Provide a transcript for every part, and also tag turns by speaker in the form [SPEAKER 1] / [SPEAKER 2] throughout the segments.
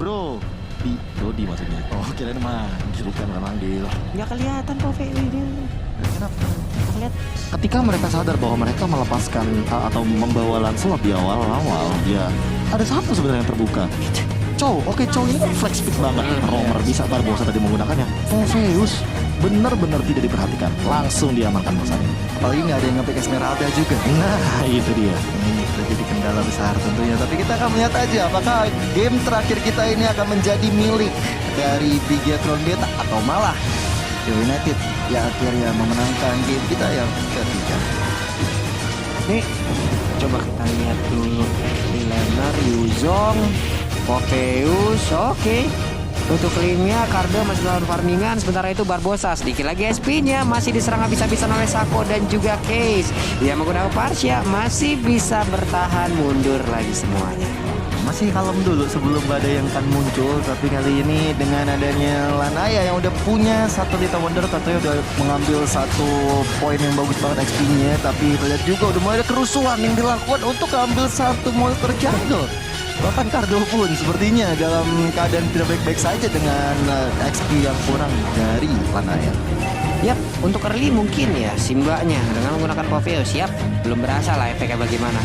[SPEAKER 1] Bro, Dodi maksudnya. Oh, kirain manggil. Bukan manggil.
[SPEAKER 2] Nggak kelihatan kok ini.
[SPEAKER 1] Kenapa?
[SPEAKER 2] Lihat.
[SPEAKER 1] Ketika mereka sadar bahwa mereka melepaskan atau membawa Lancelot di awal-awal, ya ada satu sebenarnya yang terbuka. Oke, Chow ini kan flex speed banget. Romer bisa, Barbosa tadi menggunakannya. Morpheus benar-benar tidak diperhatikan. Langsung diamankan bosanya.
[SPEAKER 3] Apalagi nggak ada yang nge-pick Esmeralda juga.
[SPEAKER 1] Nah, itu dia.
[SPEAKER 3] Ini jadi kendala besar tentunya. Tapi kita akan melihat aja apakah game terakhir kita ini akan menjadi milik dari Bigetron Beta atau malah United yang akhirnya memenangkan game kita yang ketiga.
[SPEAKER 2] Nih, coba kita lihat dulu. Leonard, Yuzong, Morpheus, oke. Untuk lainnya, Cardo masih melawan farmingan. Sementara itu Barbosa sedikit lagi SP-nya masih diserang habis-habisan oleh Sako dan juga Case. Dia menggunakan Parsia masih bisa bertahan mundur lagi semuanya.
[SPEAKER 3] Masih kalem dulu sebelum badai yang akan muncul. Tapi kali ini dengan adanya Lanaya yang udah punya satu Lita Wonder, tentunya udah mengambil satu poin yang bagus banget XP-nya. Tapi lihat juga udah mulai ada kerusuhan yang dilakukan untuk ambil satu monster jungle. Bahkan Cardo pun sepertinya dalam keadaan tidak baik-baik saja dengan XP yang kurang dari Lanaya.
[SPEAKER 2] Yap, untuk early mungkin ya Simbanya dengan menggunakan Morpheus. Yap, belum berasa lah efeknya bagaimana.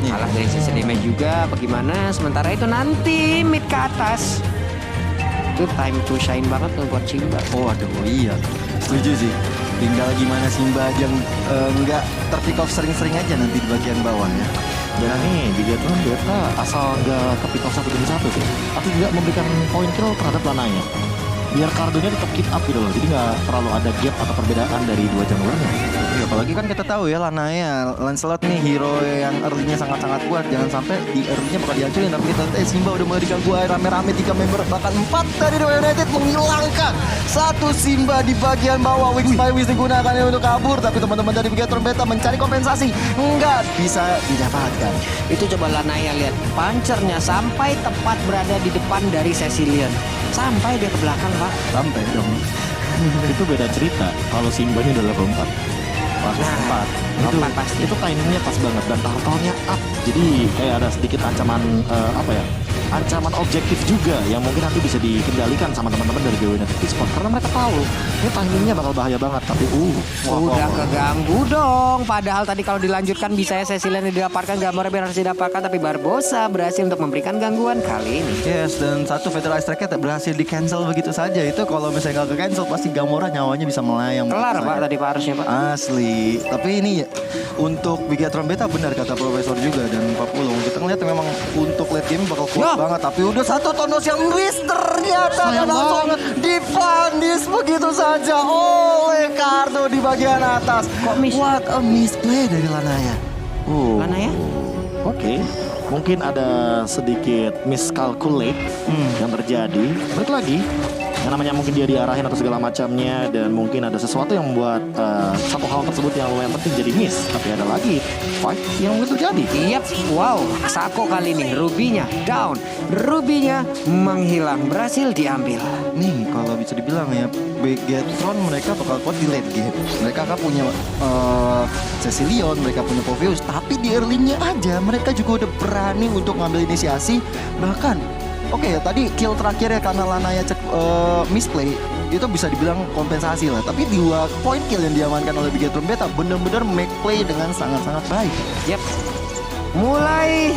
[SPEAKER 2] Kalah dari sisi damage juga bagaimana. Sementara itu nanti mid ke atas itu time to shine banget tuh buat Simba.
[SPEAKER 3] Oh aduh iya, setuju sih. Tinggal gimana Simba yang nggak terpick off sering-sering aja nanti di bagian bawah ya.
[SPEAKER 1] Dan nih, Bigetron Beta asal nggak ke pick off 1 demi 1 sih, tapi juga memberikan poin kill terhadap Lananya. Biar Cardonya tetap keep up gitu loh, jadi nggak terlalu ada gap atau perbedaan dari dua junglernya.
[SPEAKER 3] Ya, apalagi kan kita tahu ya Lanaya, Lancelot nih hero yang early-nya sangat-sangat kuat. Jangan sampai di early-nya bakal dihancurin. Tapi kita Simba udah mulai diganggu rame-rame 3 member, bahkan 4 dari Dewa United menghilangkan satu Simba di bagian bawah. Wings by Wings digunakan untuk kabur, tapi teman-teman dari Bigetron Beta mencari kompensasi, nggak bisa didapatkan.
[SPEAKER 2] Itu coba Lanaya lihat pancernya sampai tepat berada di depan dari Cecilion. Sampai dia ke belakang, Pak.
[SPEAKER 3] Sampai dong.
[SPEAKER 1] Itu beda cerita kalau Simbanya udah level 4. Pas
[SPEAKER 2] Nah,
[SPEAKER 1] 4
[SPEAKER 2] 4 pasti.
[SPEAKER 1] itu timingnya pas banget dan turtle-nya up. Jadi kayak ada sedikit ancaman ancaman objektif juga yang mungkin nanti bisa dikendalikan sama teman-teman dari Dewa United Esports karena mereka tahu ini timingnya bakal bahaya banget. Tapi
[SPEAKER 2] udah keganggu dong. Padahal tadi kalau dilanjutkan bisa ya Cecilion didapatkan, gambarnya harus didapatkan, tapi Barbosa berhasil untuk memberikan gangguan kali ini.
[SPEAKER 3] Yes, dan satu Federal Strike tak berhasil di cancel begitu saja. Itu kalau misalnya nggak ke cancel pasti Gamora nyawanya bisa melayang.
[SPEAKER 2] Kelar
[SPEAKER 3] begitu
[SPEAKER 2] Pak
[SPEAKER 3] saja.
[SPEAKER 2] tadi Pak harusnya Pak.
[SPEAKER 3] Asli. Tapi ini untuk Bigetron Beta benar kata Profesor juga dan Pak Pulung. Kita ngeliat memang untuk late game bakal kuat banget. Tapi udah satu Tonos yang miss ternyata dan langsung dipanis begitu saja oleh Cardo di bagian atas.
[SPEAKER 2] Kok miss?
[SPEAKER 3] What a misplay dari Lanaya.
[SPEAKER 2] Lanaya?
[SPEAKER 1] Oke. Mungkin ada sedikit miscalculate yang terjadi. Balik lagi, yang namanya mungkin dia diarahin atau segala macamnya, dan mungkin ada sesuatu yang membuat satu hal tersebut yang lumayan penting jadi miss. Tapi ada lagi fight yang mungkin terjadi.
[SPEAKER 2] Yap, wow, Sako kali ini Rubinya down, Rubinya menghilang, berhasil diambil.
[SPEAKER 3] Nih kalau bisa dibilang ya Bigetron mereka bakal kuat di late game. Mereka kan punya Cecilion, mereka punya Morpheus, tapi di early-nya aja mereka juga udah berani untuk ngambil inisiasi. Bahkan oke, tadi kill terakhir ya karena Lanaya misplay itu bisa dibilang kompensasi lah. Tapi 2 point kill yang diamankan oleh Bigetron Beta benar-benar make play dengan sangat-sangat baik.
[SPEAKER 2] Yap, mulai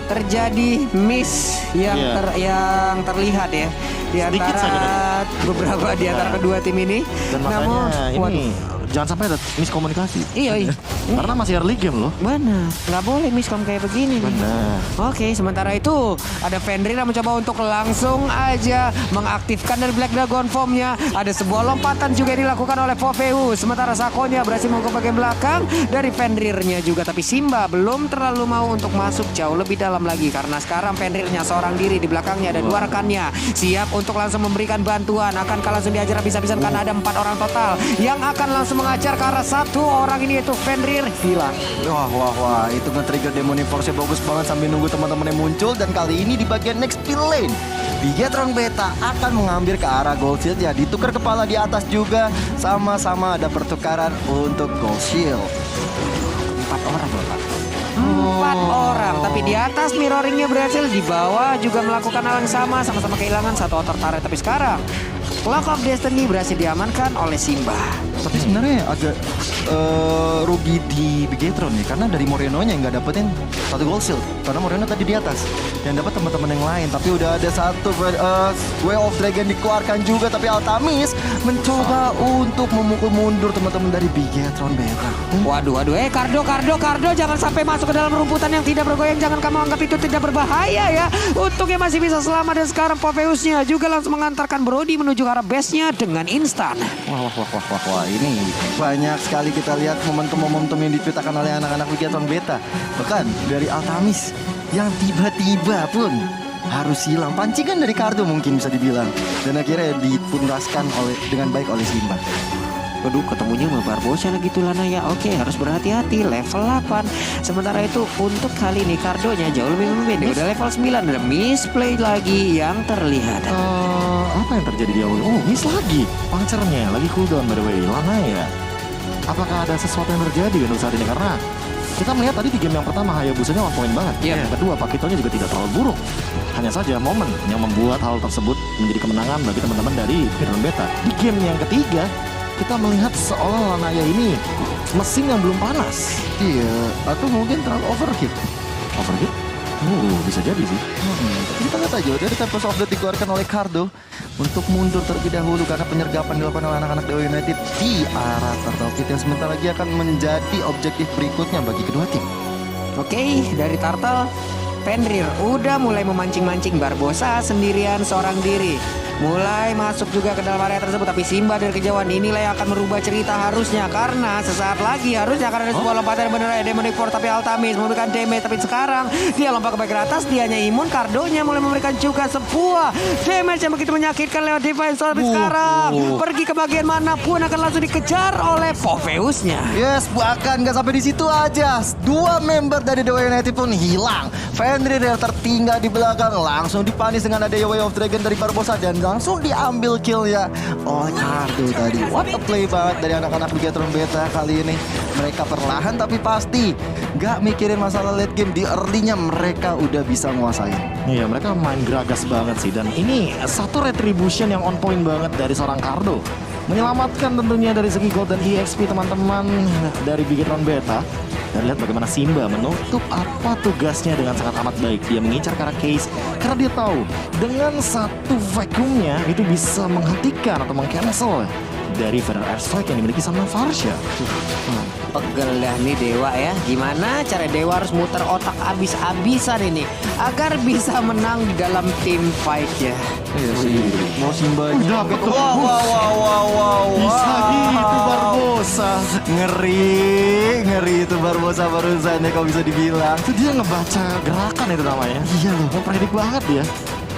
[SPEAKER 2] terjadi miss yang yang terlihat ya di
[SPEAKER 1] Sedikit
[SPEAKER 2] antara
[SPEAKER 1] saja
[SPEAKER 2] beberapa di antara kedua tim ini.
[SPEAKER 1] Dan makanya ini jangan sampai ada miskomunikasi.
[SPEAKER 2] Iya.
[SPEAKER 1] Karena masih early game loh.
[SPEAKER 2] Benar, nggak boleh miskom kayak begini.
[SPEAKER 1] Benar.
[SPEAKER 2] Oke, sementara itu ada Fenrir yang mencoba untuk langsung aja mengaktifkan dari Black Dragon Form-nya. Ada sebuah lompatan juga yang dilakukan oleh Morpheus. Sementara Sakonya berhasil mau ke bagian belakang dari Fenrirnya juga. Tapi Simba belum terlalu mau untuk masuk jauh lebih dalam lagi. Karena sekarang Fenrirnya seorang diri, di belakangnya ada 2 rekannya. Siap untuk langsung memberikan bantuan. Akankah langsung diajar habis-habisan karena ada 4 orang total yang akan langsung mengajar ke arah 1 orang ini, yaitu Fenrir hilang.
[SPEAKER 3] Wah, itu nge-trigger Demonic Force-nya bagus banget sambil nunggu teman-teman yang muncul. Dan kali ini di bagian next pin lane Bigetron Beta akan mengambil ke arah Gold Shield ya. Ditukar kepala di atas juga. Sama-sama ada pertukaran untuk Gold Shield.
[SPEAKER 2] 4 orang loh Pak. 4 orang. Tapi di atas mirroringnya berhasil, di bawah juga melakukan hal yang sama-sama kehilangan satu outer turret. Tapi sekarang Clock of Destiny berhasil diamankan oleh Simba.
[SPEAKER 3] Tapi sebenarnya agak rugi di Bigetron ya, karena dari Moreno-nya nggak dapetin satu gold shield, karena Moreno tadi di atas yang dapat teman-teman yang lain. Tapi udah ada satu Way of Dragon dikeluarkan juga, tapi Altamis mencoba untuk memukul mundur teman-teman dari Bigetron Beta.
[SPEAKER 2] Waduh, Cardo, jangan sampai masuk ke dalam rumputan yang tidak bergoyang. Jangan kamu anggap itu tidak berbahaya ya. Untungnya masih bisa selamat, dan sekarang Popheusnya juga langsung mengantarkan Brody menuju ke arah base-nya dengan instan.
[SPEAKER 3] Wah, ini banyak sekali kita lihat momentum-momentum yang diceritakan oleh anak-anak Bigetron Beta. Bahkan dari Altamis yang tiba-tiba pun harus hilang. Pancingan dari Cardo mungkin bisa dibilang. Dan akhirnya dipuntaskan dengan baik oleh Simba.
[SPEAKER 2] Waduh, ketemunya sama Barbosa lagi tuh Lana ya. Oke, harus berhati-hati, level 8. Sementara itu untuk kali ini Cardonya jauh lebih memimpin. Udah level 9, ada misplay lagi yang terlihat.
[SPEAKER 1] Apa yang terjadi di awal? Oh, miss lagi. Punchernya lagi cooldown by the way. Lana ya. Apakah ada sesuatu yang terjadi untuk saat ini? Karena kita melihat tadi di game yang pertama Hayabusanya on point banget.
[SPEAKER 2] Iya.
[SPEAKER 1] Yang kedua Pakitonya juga tidak terlalu buruk. Hanya saja momen yang membuat hal tersebut menjadi kemenangan bagi teman-teman dari Bigetron Beta. Di game yang ketiga kita melihat seolah Lanaya ini mesin yang belum panas.
[SPEAKER 3] Iya, atau mungkin terlalu overheat.
[SPEAKER 1] Overheat? Bisa jadi sih.
[SPEAKER 3] Tapi kita lihat aja, dari Tempest of Death dikeluarkan oleh Cardo untuk mundur terlebih dahulu karena penyergapan dilakukan oleh anak-anak Dewa United di arah Turtle Pit yang sebentar lagi akan menjadi objektif berikutnya bagi kedua tim.
[SPEAKER 2] Oke, dari Turtle, Fenrir udah mulai memancing-mancing Barbosa sendirian seorang diri. Mulai masuk juga ke dalam area tersebut. Tapi Simba dari kejauhan inilah yang akan merubah cerita harusnya. Karena sesaat lagi harusnya akan ada sebuah lompatan bener Demonic Force. Tapi Altamis memberikan damage. Tapi sekarang dia lompat ke bagian atas. Dianya imun. Cardonya mulai memberikan juga sebuah damage yang begitu menyakitkan lewat defense. Tapi sekarang pergi ke bagian manapun akan langsung dikejar oleh Popheusnya.
[SPEAKER 3] Yes, bahkan gak sampai di situ aja. 2 member dari Dewa United pun hilang. Fenrir yang tertinggal di belakang langsung dipanis dengan ada Way of Dragon dari Barbosa dan langsung diambil killnya oleh Cardo tadi. What a play banget dari anak-anak Bigetron Beta kali ini. Mereka perlahan tapi pasti gak mikirin masalah late game. Di early-nya mereka udah bisa nguasain.
[SPEAKER 1] Iya, mereka main geragas banget sih. Dan ini satu retribution yang on point banget dari seorang Cardo. Menyelamatkan tentunya dari segi gold dan EXP teman-teman dari Bigetron Beta. Dan lihat bagaimana Simba menutup apa tugasnya dengan sangat amat baik. Dia mengincar ke arah Case karena dia tahu dengan satu vacuumnya itu bisa menghentikan atau meng-cancel dari Feather Airstrike yang dimiliki sama Farsha.
[SPEAKER 2] Pegel dah nih Dewa ya. Gimana cara Dewa harus muter otak abis-abisan ini agar bisa menang di dalam tim fight ya.
[SPEAKER 3] Iya sih. Mau Simba
[SPEAKER 1] Dapat tuh.
[SPEAKER 3] Wow.
[SPEAKER 1] Bisa gitu Barbosa.
[SPEAKER 3] Ngeri itu Barbosa barusan ya kalau bisa dibilang.
[SPEAKER 1] Itu dia ngebaca gerakan itu namanya.
[SPEAKER 3] Iya loh.
[SPEAKER 1] Mempredik banget dia.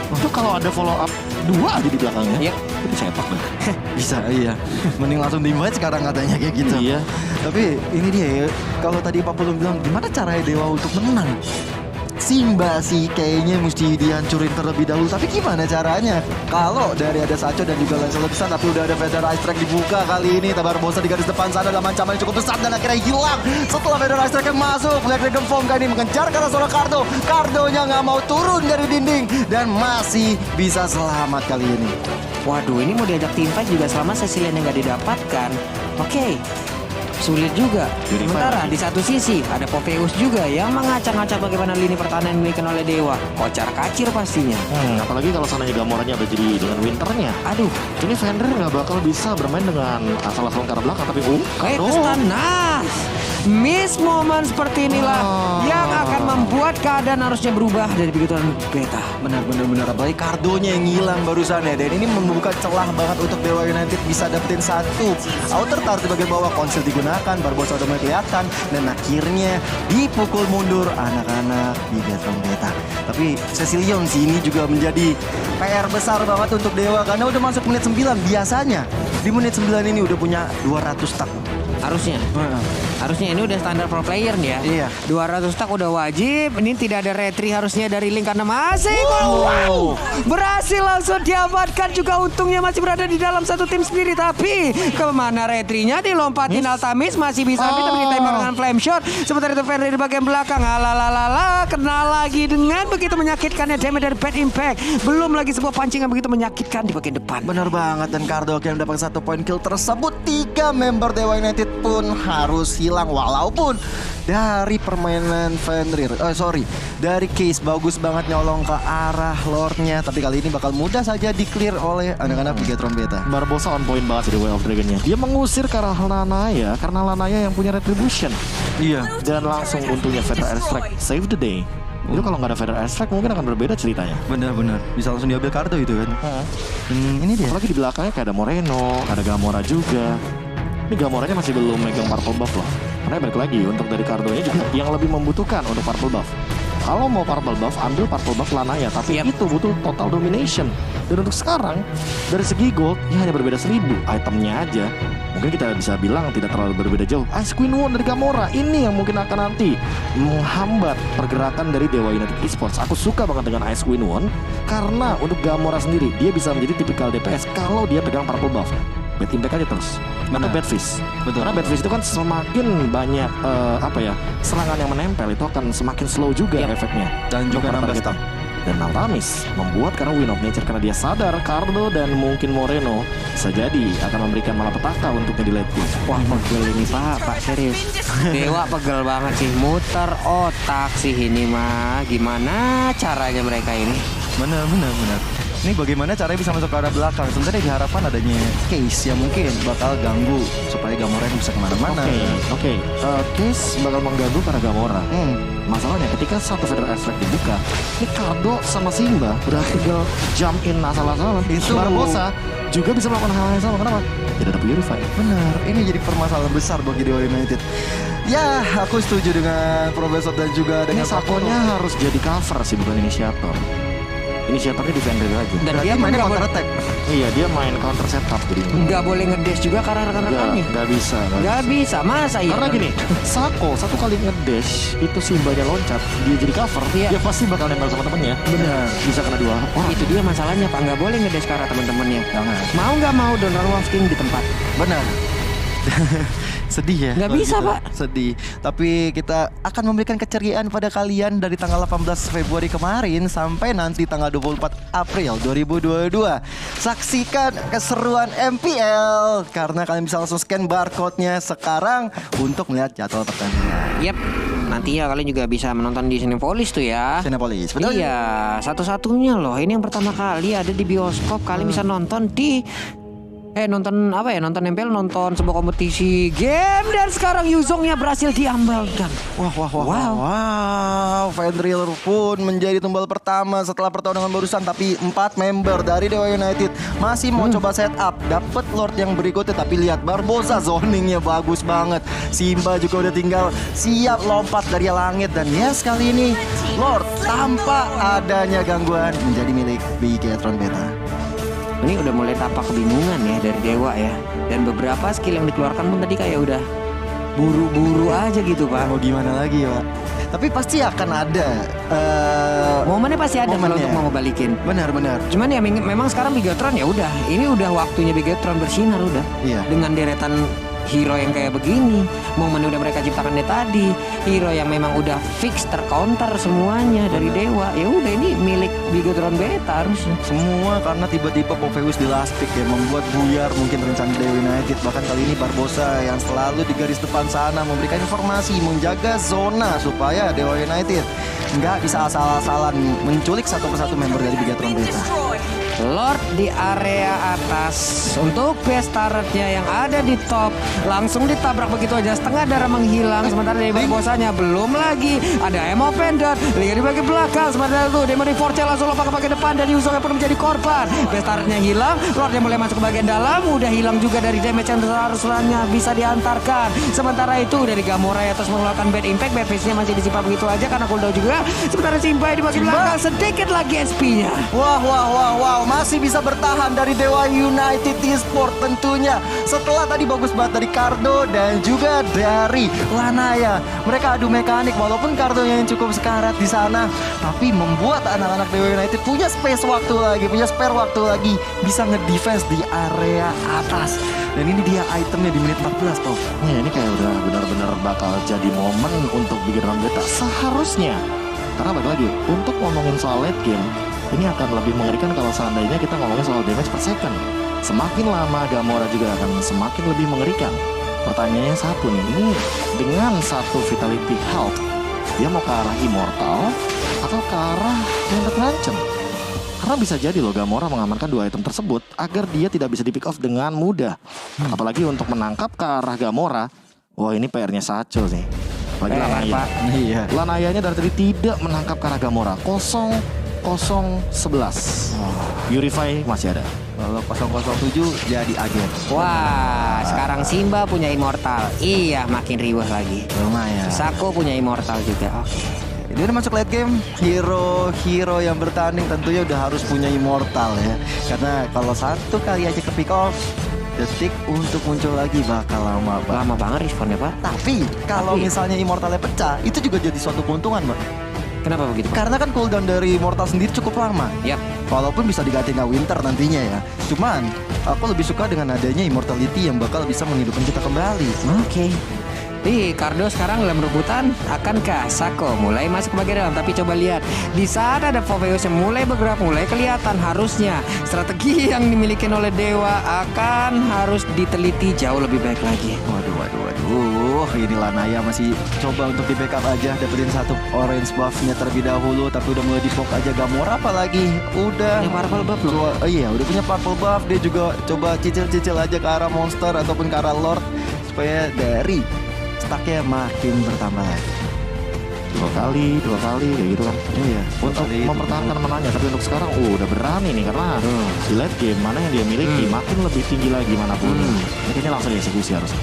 [SPEAKER 1] Itu kalau ada follow up 2 aja di belakangnya.
[SPEAKER 2] Iya.
[SPEAKER 1] Itu cepak banget.
[SPEAKER 3] Bisa, iya. Mending langsung di-invite sekarang katanya kayak gitu.
[SPEAKER 1] Iya.
[SPEAKER 3] Tapi ini dia ya, kalau tadi Pak Pulung bilang gimana caranya Dewa untuk menang? Simba sih kayaknya mesti dihancurin terlebih dahulu. Tapi gimana caranya? Kalau dari ada Sacho dan juga Lancelot besar, tapi udah ada Feather Airstrike dibuka kali ini. Barbosa di garis depan sana dalam ancaman yang cukup besar dan akhirnya hilang. Setelah Feather Airstrike masuk, Black Dragon Form kali ini mengejar ke arah seorang Cardo. Cardonya nggak mau turun dari dinding dan masih bisa selamat kali ini.
[SPEAKER 2] Waduh, ini mau diajak tim fight juga selama Cecilian yang nggak didapatkan. Oke. Sulit juga. Sementara di satu sisi ada Popheus juga yang mengacak-ngacak bagaimana lini pertahanan yang dimiliki oleh Dewa. Kocar kacir pastinya.
[SPEAKER 1] Apalagi kalau sananya Gamoranya udah jadi dengan Winternya.
[SPEAKER 2] Aduh,
[SPEAKER 1] Ini Fenrir nggak bakal bisa bermain dengan asal-asalan ke arah belakang. Tapi
[SPEAKER 2] kayak kestan. Nah, miss momen seperti inilah yang akan membuat keadaan harusnya berubah dari Bigetron Beta.
[SPEAKER 3] Benar. Apalagi Cardonya yang hilang barusan ya. Dan ini membuka celah banget untuk Dewa United bisa dapetin satu outer turret di bagian bawah. Konsil digunakan, Barbosa udah mulai kelihatan. Dan akhirnya dipukul mundur anak-anak Bigetron Beta. Tapi Cecilion sih ini juga menjadi PR besar banget untuk Dewa. Karena udah masuk menit 9. Biasanya di menit 9 ini udah punya 200 stack.
[SPEAKER 2] Harusnya Harusnya ini udah standar pro player nih ya.
[SPEAKER 3] Iya.
[SPEAKER 2] 200 stack udah wajib. Ini tidak ada retry harusnya dari Link karena masih berhasil langsung diamankan juga, untungnya masih berada di dalam satu tim sendiri. Tapi kemana retry-nya, dilompatin Altamis masih bisa ambil tapi ditembak dengan flame shot. Sementara itu Fenrir di bagian belakang kena lagi dengan begitu menyakitkannya damage dari Bad Impact. Belum lagi sebuah pancingan begitu menyakitkan di bagian depan.
[SPEAKER 3] Benar banget, dan Kardo yang mendapat 1 poin kill tersebut, 3 member Dewa United pun harus hilang. Walaupun dari permainan Fenrir, dari Case bagus banget nyolong ke arah Lordnya, tapi kali ini bakal mudah saja di-clear oleh anak-anak Bigetron Beta.
[SPEAKER 1] Barbosa on point banget sih di Way of Dragon-nya. Dia mengusir ke arah Lanaya karena Lanaya yang punya retribution.
[SPEAKER 3] Iya.
[SPEAKER 1] Dan langsung untungnya Feather Airstrike save the day. Itu kalau nggak ada Feather Airstrike mungkin akan berbeda ceritanya.
[SPEAKER 3] Benar-benar bisa langsung diambil Kardo itu kan. Ini dia.
[SPEAKER 1] Apalagi di belakangnya kayak ada Moreno, ada Gamora juga. Ini Gamoranya masih belum megang purple buff loh. Karena balik lagi untuk dari Kardonya juga yang lebih membutuhkan untuk purple buff. Kalau mau purple buff, ambil purple buff Lanaya. Tapi itu butuh total domination. Dan untuk sekarang, dari segi gold, ya hanya berbeda 1000 itemnya aja. Mungkin kita bisa bilang tidak terlalu berbeda jauh. Ice Queen One dari Gamora, ini yang mungkin akan nanti menghambat pergerakan dari Dewa United Esports. Aku suka banget dengan Ice Queen One, karena untuk Gamora sendiri, dia bisa menjadi tipikal DPS kalau dia pegang purple buff. Bad Impact aja terus. Atau Bad Fist.
[SPEAKER 3] Betul.
[SPEAKER 1] Karena Bad Fist itu kan semakin banyak serangan yang menempel, itu akan semakin slow juga efeknya.
[SPEAKER 3] Dan juga
[SPEAKER 1] Untuk
[SPEAKER 3] nambah
[SPEAKER 1] targetan.
[SPEAKER 3] stack.
[SPEAKER 1] Dan Altamis membuat karena Win of Nature, karena dia sadar Cardo dan mungkin Moreno bisa jadi akan memberikan malapetaka untuknya di late game.
[SPEAKER 2] Wah, pegel ini Pak serius. Dewa pegel banget sih, muter otak sih ini mah. Gimana caranya mereka ini?
[SPEAKER 3] Benar. Ini bagaimana caranya bisa masuk ke arah belakang? Sebenarnya diharapkan adanya Case yang mungkin bakal ganggu supaya Gamora bisa kemana-mana.
[SPEAKER 1] Oke. Case bakal mengganggu para Gamora. Masalahnya ketika satu Feather Airstrike dibuka, ini Cardo sama Simba udah tinggal jump in asal-asalan.
[SPEAKER 3] Itu
[SPEAKER 1] Barbosa juga bisa melakukan hal yang sama. Kenapa? Tidak ada Purify.
[SPEAKER 3] Benar, ini jadi permasalahan besar bagi Dewa United. Ya, aku setuju dengan Profesor dan juga
[SPEAKER 1] Ini
[SPEAKER 3] dengan
[SPEAKER 1] Sakonya harus jadi cover sih, bukan inisiator. Inisiatornya defender aja.
[SPEAKER 2] Dan
[SPEAKER 3] Berarti
[SPEAKER 2] dia
[SPEAKER 3] mainnya
[SPEAKER 2] nggak
[SPEAKER 3] counter
[SPEAKER 2] boleh,
[SPEAKER 3] attack.
[SPEAKER 1] Iya, dia main counter setup jadi.
[SPEAKER 2] nggak boleh ngedash juga karena rekan-rekannya.
[SPEAKER 1] Nggak bisa.
[SPEAKER 2] Nggak bisa, masa iya?
[SPEAKER 1] Karena gini, Sako satu kali ngedash itu Simbanya loncat, dia jadi cover,
[SPEAKER 2] Iya.
[SPEAKER 1] dia pasti bakal nempel sama temennya.
[SPEAKER 3] Benar.
[SPEAKER 1] Bisa kena 2 orang.
[SPEAKER 2] Itu dia masalahnya Pak, nggak boleh ngedash ke arah teman-temannya.
[SPEAKER 3] Jangan.
[SPEAKER 2] Mau nggak mau Donald Wafting di tempat.
[SPEAKER 3] Benar. Sedih ya.
[SPEAKER 2] Nggak
[SPEAKER 3] kalau
[SPEAKER 2] bisa,
[SPEAKER 3] gitu.
[SPEAKER 2] Pak.
[SPEAKER 3] Sedih. Tapi kita akan memberikan keceriaan pada kalian dari tanggal 18 Februari kemarin sampai nanti tanggal 24 April 2022. Saksikan keseruan MPL karena kalian bisa langsung scan barcode-nya sekarang untuk melihat jadwal pertandingan.
[SPEAKER 2] Yap, nanti ya kalian juga bisa menonton di Cinepolis tuh ya.
[SPEAKER 3] Cinepolis, betul?
[SPEAKER 2] Iya, satu-satunya loh. Ini yang pertama kali ada di bioskop. Kalian bisa nonton di nonton apa ya? Nonton MPL, nonton sebuah kompetisi game, dan sekarang Yuzongnya berhasil diambalkan.
[SPEAKER 3] Wow, Fenrir pun menjadi tumbal pertama setelah pertarungan barusan. Tapi 4 member dari Dewa United masih mau coba setup. Dapat Lord yang berikutnya, tapi lihat Barbosa zoningnya bagus banget. Simba juga udah tinggal siap lompat dari langit. Dan yes, kali ini Lord tanpa adanya gangguan menjadi milik Bigetron Beta.
[SPEAKER 2] Ini udah mulai tampak kebingungan ya dari Dewa ya. Dan beberapa skill yang dikeluarkan pun tadi kayak udah buru-buru aja gitu Pak.
[SPEAKER 3] Mau gimana lagi ya Pak? Tapi pasti akan ada
[SPEAKER 2] Momennya pasti ada kalau
[SPEAKER 3] momennya.
[SPEAKER 2] untuk mau balikin.
[SPEAKER 3] Benar.
[SPEAKER 2] Cuman ya memang sekarang Bigetron ya udah. Ini udah waktunya Bigetron bersinar udah.
[SPEAKER 3] Iya.
[SPEAKER 2] Dengan deretan hero yang kayak begini, momen udah mereka ciptakan dari tadi, hero yang memang udah fix tercounter semuanya dari Dewa. Ya udah, ini milik Bigetron Beta harusnya.
[SPEAKER 3] Semua karena tiba-tiba Popheus di last pick ya, membuat buyar mungkin rencana Dewa United. Bahkan kali ini Barbosa yang selalu di garis depan sana memberikan informasi, menjaga zona supaya Dewa United nggak bisa asal-asalan menculik satu persatu member dari Bigetron Beta.
[SPEAKER 2] Lord di area atas untuk base turretnya yang ada di top langsung ditabrak begitu aja, setengah darah menghilang. Sementara dari Barbosanya belum lagi ada Emo Pendant, lihat di bagian belakang. Sementara itu Demon Force langsung langsung lompat ke bagian depan dan Yusong yang pun menjadi korban. Bestarnya hilang, Lordnya mulai masuk ke bagian dalam, udah hilang juga dari damage yang seharusnya bisa diantarkan. Sementara itu dari Gamora ya terus mengeluarkan bad impact, bad face-nya masih disimpan begitu aja karena cooldown juga. Sementara Simba di bagian belakang sedikit lagi SP-nya.
[SPEAKER 3] Wow, masih bisa bertahan dari Dewa United Esport tentunya. Setelah tadi bagus banget dari Cardo dan juga dari Lanaya. Mereka adu mekanik walaupun Cardonya yang cukup sekarat di sana, tapi membuat anak-anak Dewa United punya spare waktu lagi bisa ngedefense di area atas. Dan ini dia itemnya di menit 14, Pau.
[SPEAKER 1] Ya, ini kayak udah benar-benar bakal jadi momen untuk bikin round beta seharusnya. Karena balik lagi, untuk ngomongin soal late game, ini akan lebih mengerikan kalau seandainya kita ngomongin soal damage per second. Semakin lama Gamora juga akan semakin lebih mengerikan. Pertanyaannya satu nih, ini dengan satu vitality health, dia mau ke arah immortal atau ke arah Lantern Lancem? Karena bisa jadi loh Gamora mengamankan dua item tersebut agar dia tidak bisa di pick off dengan mudah. Apalagi untuk menangkap ke arah Gamora, wah ini PR-nya Sacho sih. Lagi Lanaya.
[SPEAKER 3] Iya.
[SPEAKER 1] Lanayanya dari tadi tidak menangkap ke arah Gamora. 0-0-11. Purify masih ada.
[SPEAKER 3] Kalau 007 jadi agen.
[SPEAKER 2] Wah, sekarang Simba punya immortal. Iya, makin riweh lagi.
[SPEAKER 3] Lumayan.
[SPEAKER 2] Sako punya immortal juga. Oke.
[SPEAKER 3] Ini udah masuk late game, hero yang bertanding tentunya udah harus punya immortal ya. Karena kalau satu kali aja ke pick off, detik untuk muncul lagi bakal lama banget.
[SPEAKER 2] Lama banget responnya, Pak.
[SPEAKER 3] Tapi kalau misalnya immortalnya pecah, itu juga jadi suatu keuntungan, Mbak.
[SPEAKER 2] Kenapa begitu, Pak?
[SPEAKER 3] Karena kan cooldown dari immortal sendiri cukup lama.
[SPEAKER 2] Yap.
[SPEAKER 3] Walaupun bisa diganti dengan winter nantinya ya. Cuman aku lebih suka dengan adanya immortality yang bakal bisa menghidupkan kita kembali.
[SPEAKER 2] Oke. Cardo sekarang dalam rebutan, akankah Sako mulai masuk ke bagian dalam? Tapi coba lihat, di saat ada Foveus yang mulai bergerak, mulai kelihatan, harusnya strategi yang dimiliki oleh Dewa akan harus diteliti jauh lebih baik lagi.
[SPEAKER 3] Waduh. Ini Lanaya masih coba untuk di backup aja, dapetin satu orange buff-nya terlebih dahulu, tapi udah mulai di-poke aja. Gamora apalagi udah
[SPEAKER 2] Punya purple buff loh.
[SPEAKER 3] Iya, udah punya purple buff. Dia juga coba cicil-cicil aja ke arah monster ataupun ke arah lord supaya dari stacknya makin bertambah lagi.
[SPEAKER 1] Dua kali kayak gitu kan.
[SPEAKER 3] Iya.
[SPEAKER 1] Untuk mempertahankan menanya, tapi untuk sekarang udah berani nih karena di late game mana yang dia miliki makin lebih tinggi lagi manapun. Ini kayaknya langsung dieksekusi harusnya.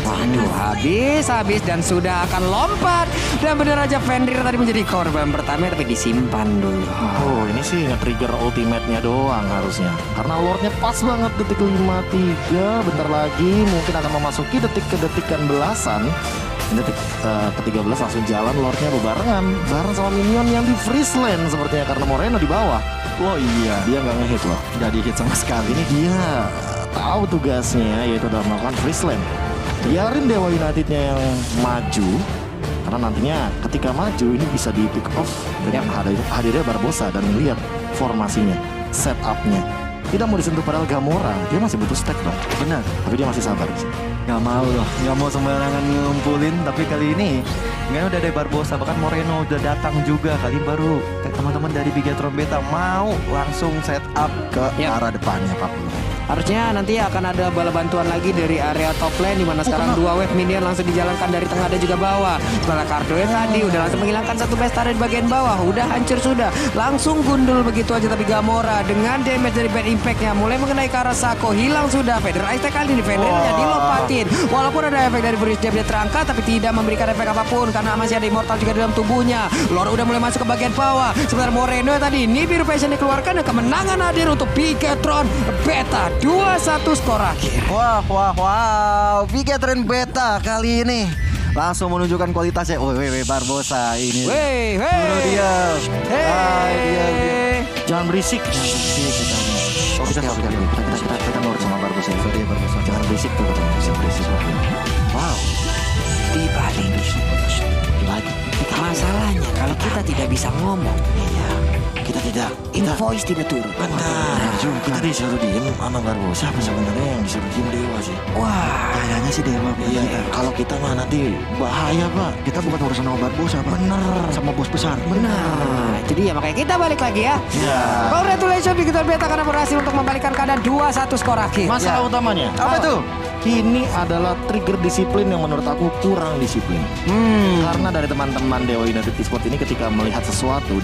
[SPEAKER 2] Waduh, habis dan sudah akan lompat. Dan bener aja Fenrir tadi menjadi korban pertama tapi disimpan dulu.
[SPEAKER 1] Oh, ini sih nge-trigger ultimate-nya doang harusnya. Karena lordnya pas banget detik 53. Bentar lagi mungkin akan memasuki detik kedetikan belasan. Ini detik ke-13 langsung jalan lordnya bebarengan bareng sama minion yang di freeze lane sepertinya karena Moreno di bawah.
[SPEAKER 3] Oh iya,
[SPEAKER 1] Dia nggak ngehit loh.
[SPEAKER 3] nggak di hit sama sekali.
[SPEAKER 1] Ini dia tahu tugasnya yaitu dalam melakukan freeze lane. Biarin Dewa Unitednya yang maju karena nantinya ketika maju ini bisa di pick off dengan hadirnya Barbosa dan lihat formasinya, setupnya. Tidak mau disentuh padahal Gamora, dia masih butuh stack dong.
[SPEAKER 3] Benar.
[SPEAKER 1] Tapi dia masih sabar sih.
[SPEAKER 3] Nggak mau loh, nggak mau sembarangan ngumpulin. Tapi kali ini kan udah ada Barbosa, bahkan Moreno udah datang juga. Kali baru teman-teman dari Bigetron Beta mau langsung set up ke arah depannya Pak.
[SPEAKER 2] Harusnya nanti akan ada bala bantuan lagi dari area top lane di mana sekarang dua wave minion langsung dijalankan dari tengah dan juga bawah. Setelah Cardo yang tadi udah langsung menghilangkan satu bestari di bagian bawah, udah hancur sudah. Langsung gundul begitu aja tapi Gamora dengan damage dari bad impact-nya mulai mengenai ke arah Sako, hilang sudah. Vader Ice kali ini Vader-nya dilompatin. Walaupun ada efek dari Bruce dia terangkat tapi tidak memberikan efek apapun karena masih ada immortal juga dalam tubuhnya. Lord udah mulai masuk ke bagian bawah. Sebentar Moreno tadi Nibiru Passion dikeluarkan dan kemenangan hadir untuk Bigetron Beta. 2-1 skor akhir.
[SPEAKER 3] Wow, Bigetron Beta kali ini langsung menunjukkan kualitasnya. Woi, Barbosa ini.
[SPEAKER 2] Wey.
[SPEAKER 3] Dia.
[SPEAKER 1] Jangan berisik. Oke. Kita nurut sama Barbosa. Jangan berisik tuh katanya. Bisa berisik.
[SPEAKER 2] Wow. Dibalik. Masalahnya kalau kita tidak bisa ngomong,
[SPEAKER 1] Kita tidak.
[SPEAKER 2] invoice tidak turun.
[SPEAKER 1] Benar. Kita disuruh diem sama Barbosa. Siapa sebenarnya yang disuruh diem Dewa sih?
[SPEAKER 2] Wah,
[SPEAKER 3] Kayaknya sih Dewa.
[SPEAKER 1] Iya. Kalau kita mah nanti bahaya Pak.
[SPEAKER 3] Kita bukan urusan sama Barbosa, Pak.
[SPEAKER 1] Bener.
[SPEAKER 3] Sama bos besar.
[SPEAKER 2] nah itu dia makanya kita balik lagi ya.
[SPEAKER 1] Ya.
[SPEAKER 2] Congratulations Bigetron Beta karena berhasil untuk membalikkan keadaan 2-1 skor akhir.
[SPEAKER 1] Masalah utamanya
[SPEAKER 3] Apa tuh?
[SPEAKER 1] ini adalah trigger disiplin yang menurut aku kurang disiplin. Karena dari teman-teman Dewa United Esport ini ketika melihat sesuatu